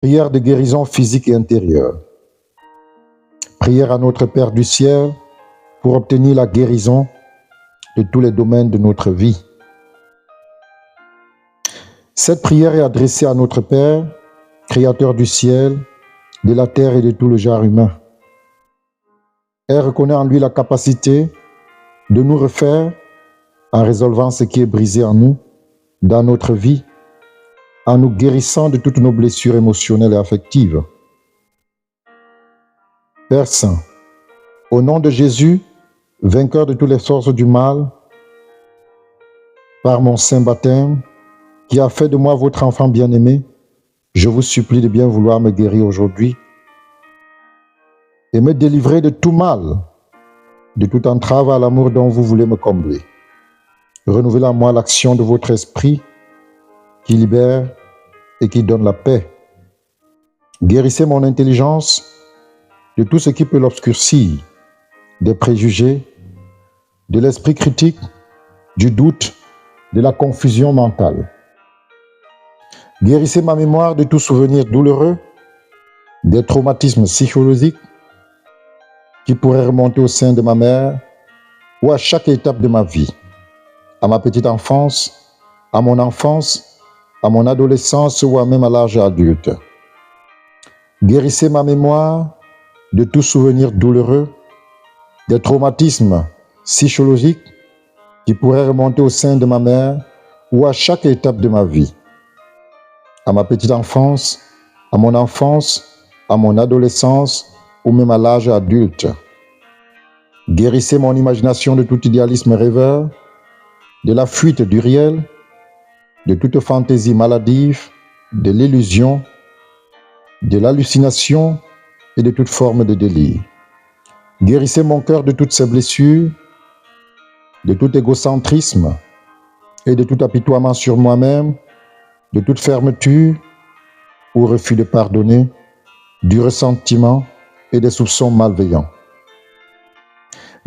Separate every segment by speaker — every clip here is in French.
Speaker 1: Prière de guérison physique et intérieure. Prière à notre Père du ciel pour obtenir la guérison de tous les domaines de notre vie. Cette prière est adressée à notre Père, Créateur du ciel, de la terre et de tout le genre humain. Elle reconnaît en lui la capacité de nous refaire en résolvant ce qui est brisé en nous, dans notre vie, en nous guérissant de toutes nos blessures émotionnelles et affectives. Père Saint, au nom de Jésus, vainqueur de toutes les forces du mal, par mon saint baptême, qui a fait de moi votre enfant bien-aimé, je vous supplie de bien vouloir me guérir aujourd'hui et me délivrer de tout mal, de toute entrave à l'amour dont vous voulez me combler. Renouvelez en moi l'action de votre esprit qui libère et qui donne la paix. Guérissez mon intelligence de tout ce qui peut l'obscurcir, des préjugés, de l'esprit critique, du doute, de la confusion mentale. Guérissez ma mémoire de tout souvenir douloureux, des traumatismes psychologiques qui pourraient remonter au sein de ma mère ou à chaque étape de ma vie, à ma petite enfance, à mon enfance, à mon adolescence ou même à l'âge adulte. Guérissez ma mémoire de tout souvenir douloureux, des traumatismes psychologiques qui pourraient remonter au sein de ma mère ou à chaque étape de ma vie, à ma petite enfance, à mon adolescence ou même à l'âge adulte. Guérissez mon imagination de tout idéalisme rêveur, de la fuite du réel, de toute fantaisie maladive, de l'illusion, de l'hallucination et de toute forme de délire. Guérissez mon cœur de toutes ces blessures, de tout égocentrisme et de tout apitoiement sur moi-même, de toute fermeture ou refus de pardonner, du ressentiment et des soupçons malveillants.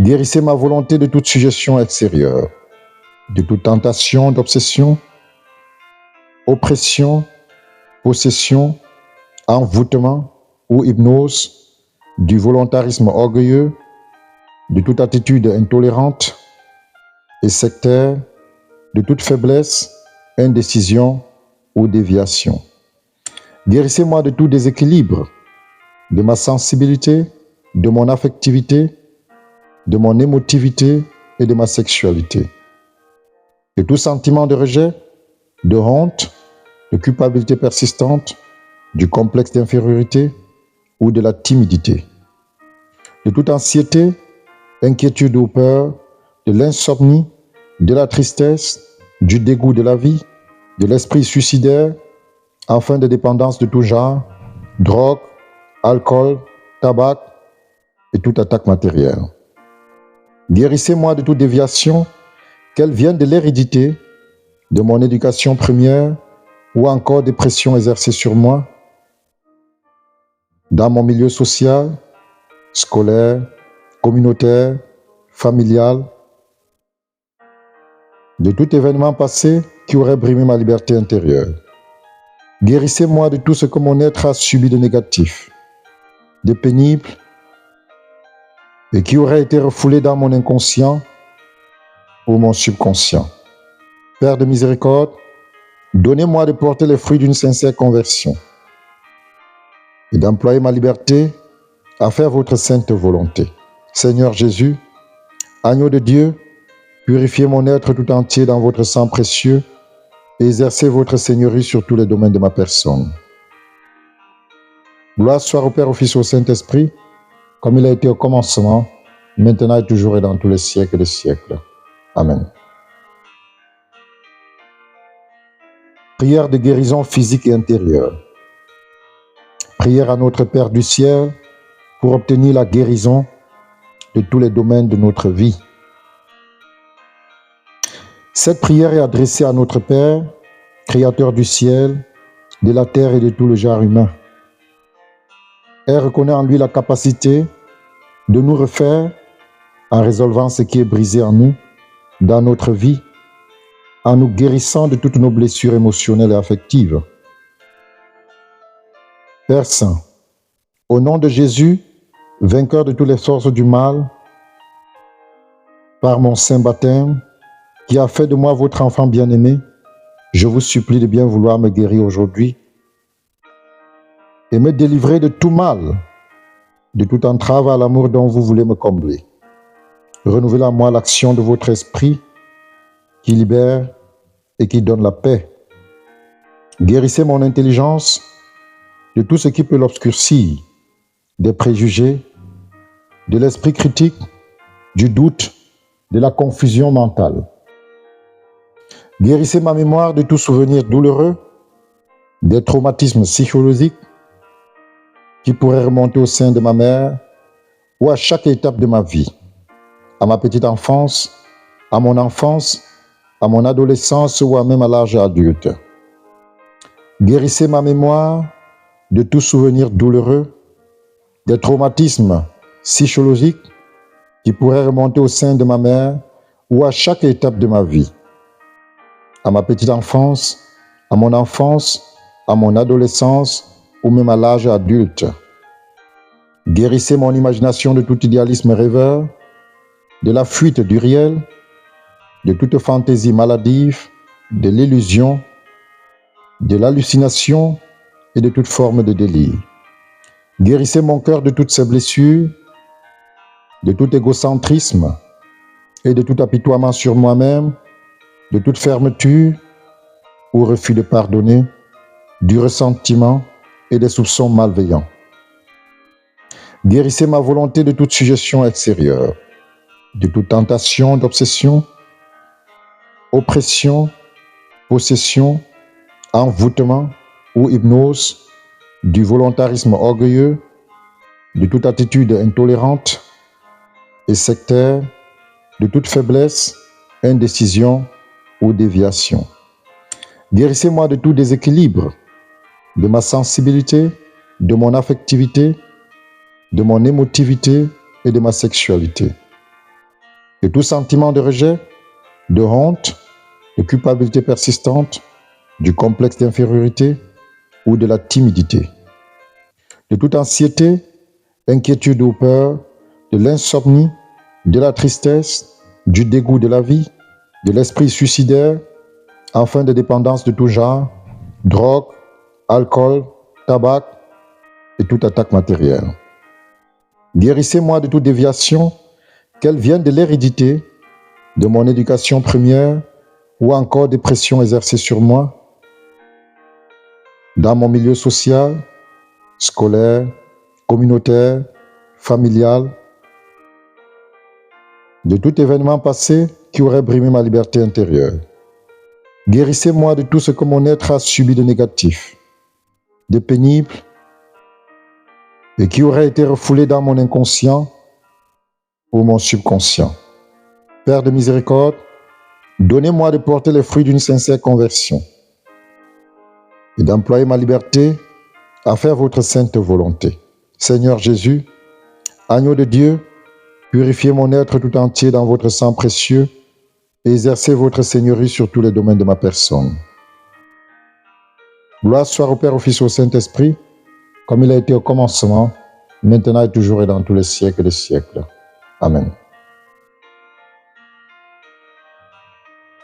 Speaker 1: Guérissez ma volonté de toute suggestion extérieure, de toute tentation d'obsession, oppression, possession, envoûtement ou hypnose, du volontarisme orgueilleux, de toute attitude intolérante et sectaire, de toute faiblesse, indécision ou déviation. Guérissez-moi de tout déséquilibre, de ma sensibilité, de mon affectivité, de mon émotivité et de ma sexualité. De tout sentiment de rejet, de honte, de culpabilité persistante, du complexe d'infériorité ou de la timidité. De toute anxiété, inquiétude ou peur, de l'insomnie, de la tristesse, du dégoût de la vie, de l'esprit suicidaire, enfin de dépendance de tout genre, drogue, alcool, tabac et toute attaque matérielle. Guérissez-moi de toute déviation, qu'elle vienne de l'hérédité, de mon éducation première ou encore des pressions exercées sur moi, dans mon milieu social, scolaire, communautaire, familial, de tout événement passé qui aurait brimé ma liberté intérieure. Guérissez-moi de tout ce que mon être a subi de négatif, de pénible, et qui aurait été refoulé dans mon inconscient ou mon subconscient. Père de miséricorde, donnez-moi de porter les fruits d'une sincère conversion et d'employer ma liberté à faire votre sainte volonté. Seigneur Jésus, agneau de Dieu, purifiez mon être tout entier dans votre sang précieux et exercez votre seigneurie sur tous les domaines de ma personne. Gloire soit au Père, au Fils et au Saint-Esprit, comme il a été au commencement, maintenant et toujours et dans tous les siècles des siècles. Amen. Prière de guérison physique et intérieure. Prière à notre Père du ciel pour obtenir la guérison de tous les domaines de notre vie. Cette prière est adressée à notre Père, Créateur du ciel, de la terre et de tout le genre humain. Elle reconnaît en lui la capacité de nous refaire en résolvant ce qui est brisé en nous, dans notre vie, en nous guérissant de toutes nos blessures émotionnelles et affectives. Père Saint, au nom de Jésus, vainqueur de toutes les forces du mal, par mon saint baptême, qui a fait de moi votre enfant bien-aimé, je vous supplie de bien vouloir me guérir aujourd'hui et me délivrer de tout mal, de toute entrave à l'amour dont vous voulez me combler. Renouvelez en moi l'action de votre esprit qui libère et qui donne la paix. Guérissez mon intelligence de tout ce qui peut l'obscurcir, des préjugés, de l'esprit critique, du doute, de la confusion mentale. Guérissez ma mémoire de tout souvenir douloureux, des traumatismes psychologiques qui pourraient remonter au sein de ma mère ou à chaque étape de ma vie, à ma petite enfance, à mon enfance, à mon adolescence ou même à l'âge adulte. Guérissez ma mémoire de tout souvenir douloureux, des traumatismes psychologiques qui pourraient remonter au sein de ma mère ou à chaque étape de ma vie, à ma petite enfance, à mon adolescence ou même à l'âge adulte. Guérissez mon imagination de tout idéalisme rêveur, de la fuite du réel, de toute fantaisie maladive, de l'illusion, de l'hallucination et de toute forme de délire. Guérissez mon cœur de toutes ses blessures, de tout égocentrisme et de tout apitoiement sur moi-même, de toute fermeture ou refus de pardonner, du ressentiment et des soupçons malveillants. Guérissez ma volonté de toute suggestion extérieure, de toute tentation d'obsession, oppression, possession, envoûtement ou hypnose, du volontarisme orgueilleux, de toute attitude intolérante et sectaire, de toute faiblesse, indécision ou déviation. Guérissez-moi de tout déséquilibre, de ma sensibilité, de mon affectivité, de mon émotivité et de ma sexualité. De tout sentiment de rejet, de honte, de culpabilité persistante, du complexe d'infériorité ou de la timidité. De toute anxiété, inquiétude ou peur, de l'insomnie, de la tristesse, du dégoût de la vie, de l'esprit suicidaire, enfin de dépendance de tout genre, drogue, alcool, tabac et toute attaque matérielle. Guérissez-moi de toute déviation, qu'elle vienne de l'hérédité, de mon éducation première ou encore des pressions exercées sur moi, dans mon milieu social, scolaire, communautaire, familial, de tout événement passé qui aurait brimé ma liberté intérieure. Guérissez-moi de tout ce que mon être a subi de négatif, de pénible, et qui aurait été refoulé dans mon inconscient ou mon subconscient. Père de miséricorde, donnez-moi de porter les fruits d'une sincère conversion et d'employer ma liberté à faire votre sainte volonté. Seigneur Jésus, agneau de Dieu, purifiez mon être tout entier dans votre sang précieux et exercez votre seigneurie sur tous les domaines de ma personne. Gloire soit au Père, au Fils et au Saint-Esprit, comme il a été au commencement, maintenant et toujours et dans tous les siècles des siècles. Amen.